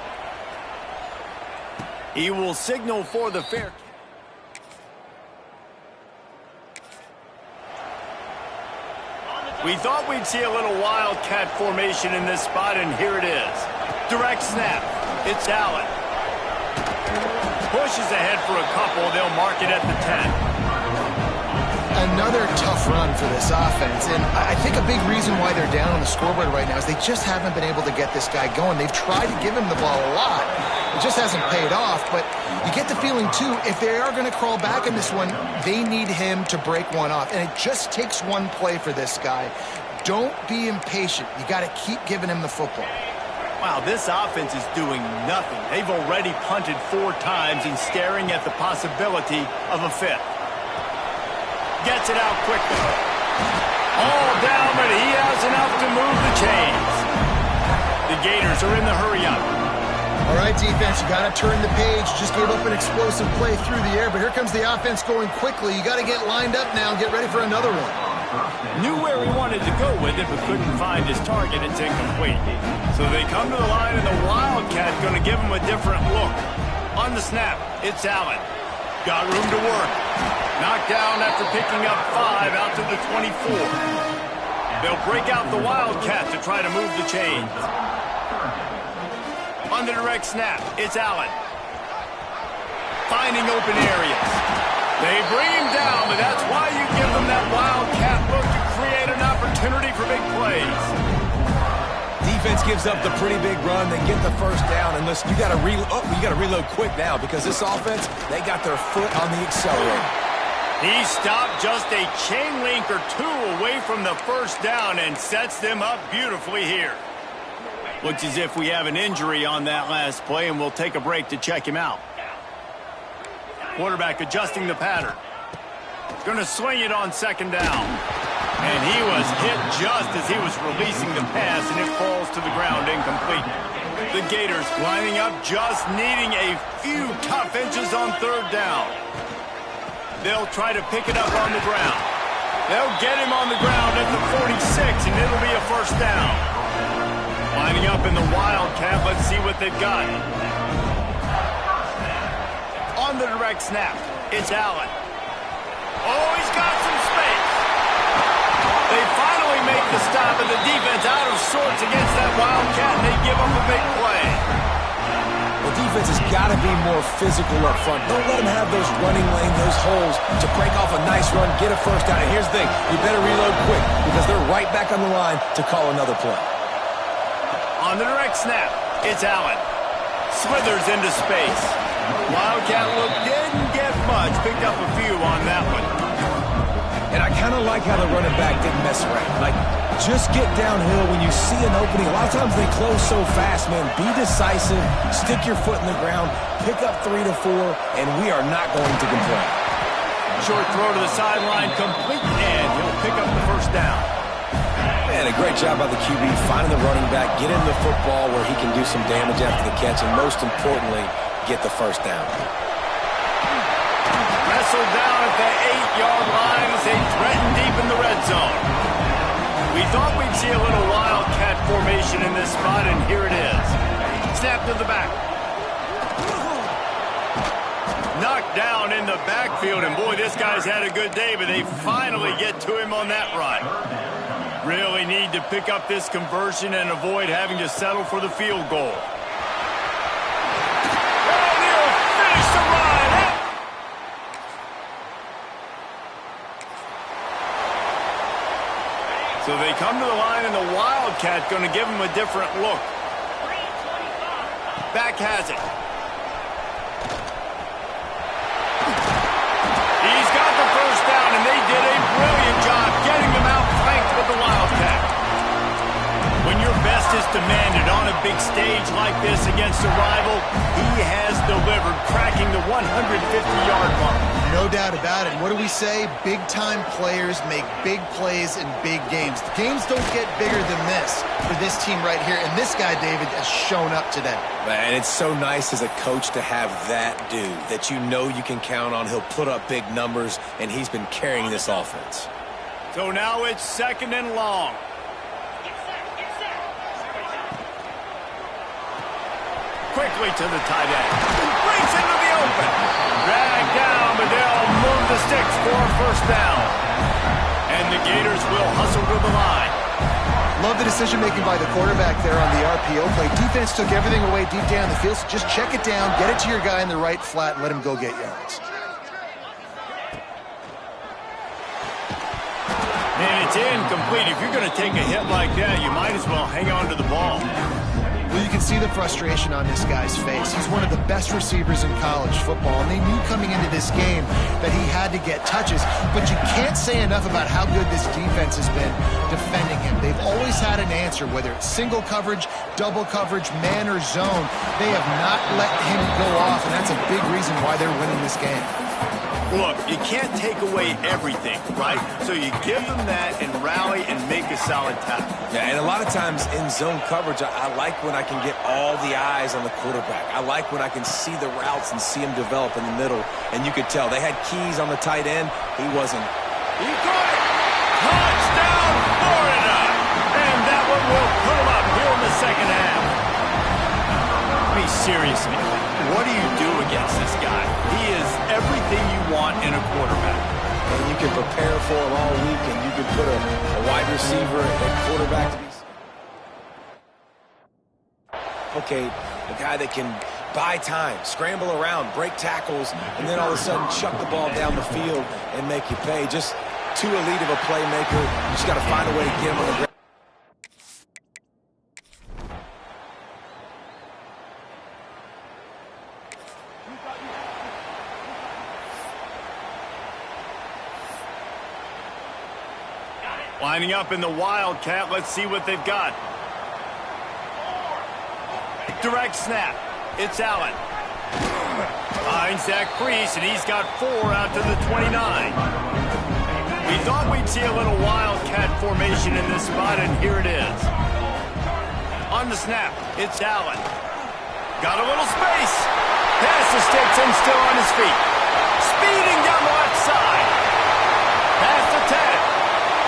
He will signal for the fair kick. We thought we'd see a little Wildcat formation in this spot, and here it is. Direct snap. It's Allen. Pushes ahead for a couple. They'll mark it at the 10. Another tough run for this offense, and I think a big reason why they're down on the scoreboard right now is they just haven't been able to get this guy going. They've tried to give him the ball a lot. It just hasn't paid off, but you get the feeling, too, if they are going to crawl back in this one, they need him to break one off, and it just takes one play for this guy. Don't be impatient. You got to keep giving him the football. Wow, this offense is doing nothing. They've already punted 4 times and staring at the possibility of a 5th. Gets it out quickly. All down, but he has enough to move the chains. The Gators are in the hurry-up. All right, defense, you got to turn the page. Just gave up an explosive play through the air, but here comes the offense going quickly. You got to get lined up now and get ready for another one. Knew where he wanted to go with it, but couldn't find his target. It's incomplete. So they come to the line, and the Wildcat going to give him a different look. On the snap, it's Allen. Got room to work. Knocked down after picking up 5 out to the 24. They'll break out the Wildcat to try to move the chains. On the direct snap, it's Allen. Finding open areas. They bring him down, but that's why you give them that Wildcat look to create an opportunity for big plays. Defense gives up the pretty big run. They get the first down, and listen, you got to reload quick now because this offense, they got their foot on the accelerator. He stopped just a chain link or 2 away from the first down and sets them up beautifully here. Looks as if we have an injury on that last play, and we'll take a break to check him out. Quarterback adjusting the pattern. Going to swing it on 2nd down. And he was hit just as he was releasing the pass, and it falls to the ground incomplete. The Gators lining up, just needing a few tough inches on 3rd down. They'll try to pick it up on the ground. They'll get him on the ground at the 46, and it'll be a first down. Lining up in the Wildcat, let's see what they've got. On the direct snap, it's Allen. Oh, he's got some space. They finally make the stop, and the defense out of sorts against that Wildcat, and they give up a big play. Well, defense has got to be more physical up front. Don't let them have those running lane, those holes to break off a nice run, get a first down. And here's the thing, you better reload quick because they're right back on the line to call another play. On the direct snap, it's Allen. Slithers into space. Wildcat look didn't get much. Picked up a few on that one. And I kind of like how the running back didn't mess around. Like, just get downhill when you see an opening. A lot of times they close so fast, man. Be decisive, stick your foot in the ground, pick up 3 to 4, and we are not going to complain. Short throw to the sideline, complete, and he'll pick up the first down. Man, a great job by the QB finding the running back, get him the football where he can do some damage after the catch, and most importantly, get the first down. Wrestled down at the 8-yard line as they threaten deep in the red zone. We thought we'd see a little wildcat formation in this spot, and here it is. Snap to the back. Knocked down in the backfield, and boy, this guy's had a good day, but they finally get to him on that run. Really need to pick up this conversion and avoid having to settle for the field goal. And he'll finish the run. So they come to the line, and the Wildcat going to give him a different look. Back has it. He's got the first down, and they did a brilliant job getting them out flanked with the Wildcat. When your best is demanded on a big stage like this against a rival, he has delivered, cracking the 150-yard mark. No doubt about it. What do we say? Big-time players make big plays in big games. The games don't get bigger than this for this team right here, and this guy, David, has shown up today. Man, it's so nice as a coach to have that dude that you know you can count on. He'll put up big numbers, and he's been carrying this offense. So now it's 2nd and long. Quickly to the tight end. Breaks into the open. Dragged down, but they'll move the sticks for a first down. And the Gators will hustle to the line. Love the decision-making by the quarterback there on the RPO play. Defense took everything away deep down the field, so just check it down, get it to your guy in the right flat, and let him go get yards. And it's incomplete. If you're going to take a hit like that, you might as well hang on to the ball. Well, you can see the frustration on this guy's face. He's one of the best receivers in college football, and they knew coming into this game that he had to get touches, but you can't say enough about how good this defense has been defending him. They've always had an answer, whether it's single coverage, double coverage, man or zone. They have not let him go off, and that's a big reason why they're winning this game. Look, you can't take away everything, right? So you give them that and rally and make a solid tackle. Yeah, and a lot of times in zone coverage, I like when I can get all the eyes on the quarterback. I like when I can see the routes and see him develop in the middle. And you could tell they had keys on the tight end. He wasn't. He caught it! Touchdown, Florida! And that one will put him up here in the second half. I mean, seriously, what do you do against this guy? He is everything you want in a quarterback. And you can prepare for him all week, and you can put a wide receiver at quarterback to be. Okay, a guy that can buy time, scramble around, break tackles, and then all of a sudden chuck the ball down the field and make you pay. Just too elite of a playmaker. You just got to find a way to get him on the ground. Lining up in the Wildcat. Let's see what they've got. Direct snap. It's Allen. Finds that crease, and he's got 4 out to the 29. We thought we'd see a little Wildcat formation in this spot, and here it is. On the snap, it's Allen. Got a little space. Pass the sticks and still on his feet. Speeding down the left side. Pass the 10.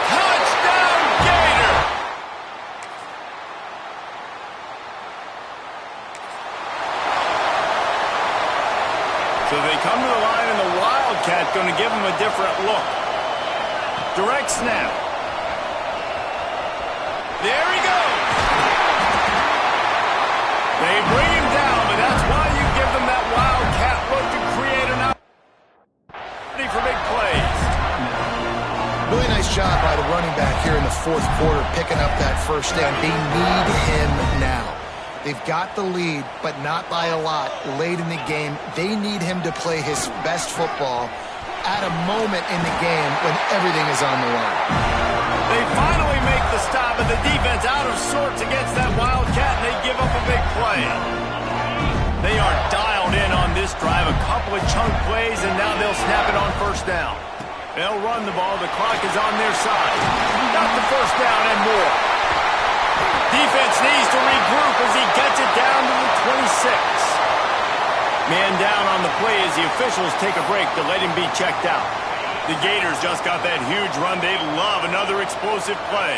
Touchdown, Gator! So they come to the line, and the Wildcat going to give them a different look. Direct snap. There he goes. They bring him down, but that's why you give fourth quarter, picking up that first down. They need him now. They've got the lead, but not by a lot late in the game. They need him to play his best football at a moment in the game when everything is on the line. They finally make the stop, and the defense out of sorts against that Wildcat, and they give up a big play. They are dialed in on this drive, a couple of chunk plays, and now they'll snap it on first down. They'll run the ball. The clock is on their side. Got the first down and more. Defense needs to regroup as he gets it down to the 26. Man down on the play as the officials take a break to let him be checked out. The Gators just got that huge run. They love another explosive play.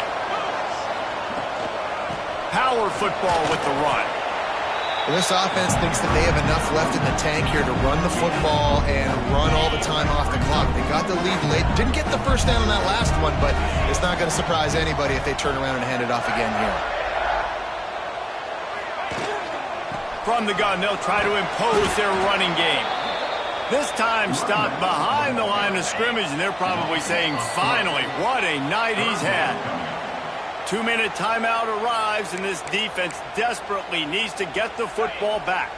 Power football with the run. Well, this offense thinks that they have enough left in the tank here to run the football and run all the time off the clock. They got the lead late. Didn't get the first down on that last one, but it's not going to surprise anybody if they turn around and hand it off again here. From the gun, they'll try to impose their running game. This time stopped behind the line of scrimmage, and they're probably saying, finally, what a night he's had. 2-minute timeout arrives, and this defense desperately needs to get the football back.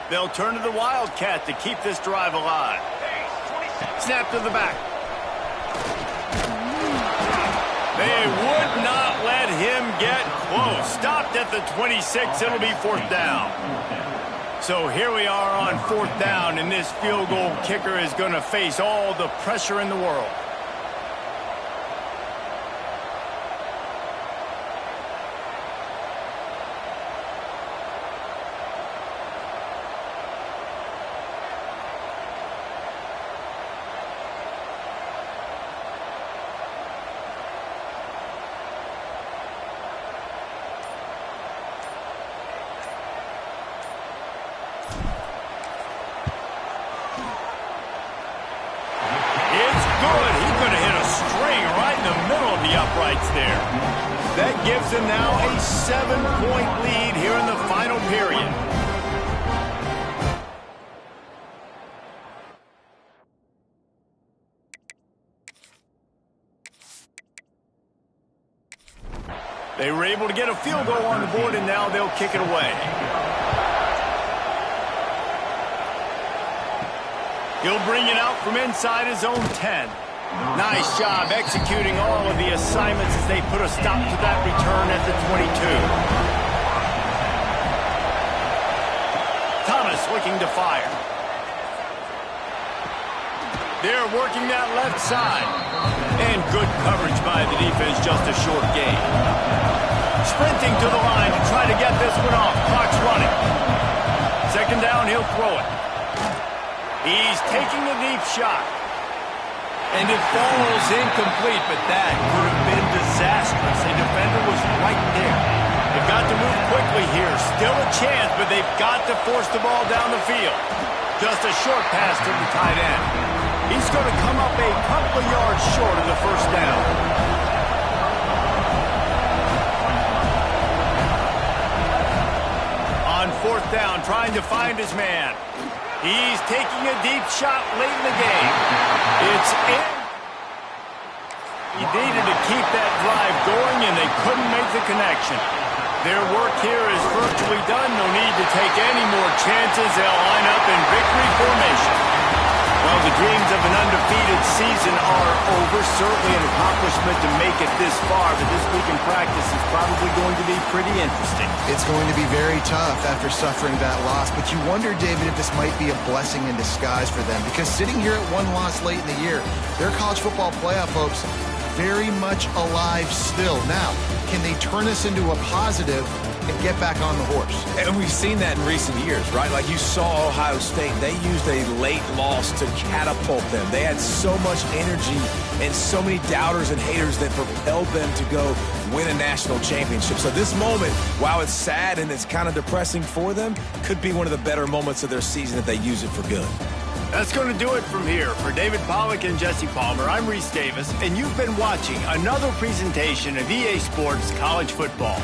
They'll turn to the Wildcat to keep this drive alive. Snap to the back. They would not let him get close. Stopped at the 26. It'll be fourth down. So here we are on fourth down, and this field goal kicker is going to face all the pressure in the world. There. That gives them now a 7-point lead here in the final period. They were able to get a field goal on the board, and now they'll kick it away. He'll bring it out from inside his own 10. Nice job executing all of the assignments as they put a stop to that return at the 22. Thomas looking to fire. They're working that left side. And good coverage by the defense, just a short gain. Sprinting to the line to try to get this one off. Clock's running. Second down, he'll throw it. He's taking a deep shot. And it falls incomplete, but that could have been disastrous. A defender was right there. They've got to move quickly here. Still a chance, but they've got to force the ball down the field. Just a short pass to the tight end. He's going to come up a couple of yards short of the first down. On fourth down, trying to find his man. He's taking a deep shot late in the game. It's in. He needed to keep that drive going, and they couldn't make the connection. Their work here is virtually done. No need to take any more chances. They'll line up in victory formation. Well, the dreams of an undefeated season are over. Certainly an accomplishment to make it this far, but this week in practice is probably going to be pretty interesting. It's going to be very tough after suffering that loss, but you wonder, David, if this might be a blessing in disguise for them, because sitting here at one loss late in the year, their college football playoff hopes very much alive still. Now, can they turn this into a positive and get back on the horse? And we've seen that in recent years, right? Like you saw Ohio State, they used a late loss to catapult them. They had so much energy and so many doubters and haters that propelled them to go win a national championship. So this moment, while it's sad and it's kind of depressing for them, could be one of the better moments of their season if they use it for good. That's going to do it from here. For David Pollack and Jesse Palmer, I'm Reese Davis, and you've been watching another presentation of EA Sports College Football.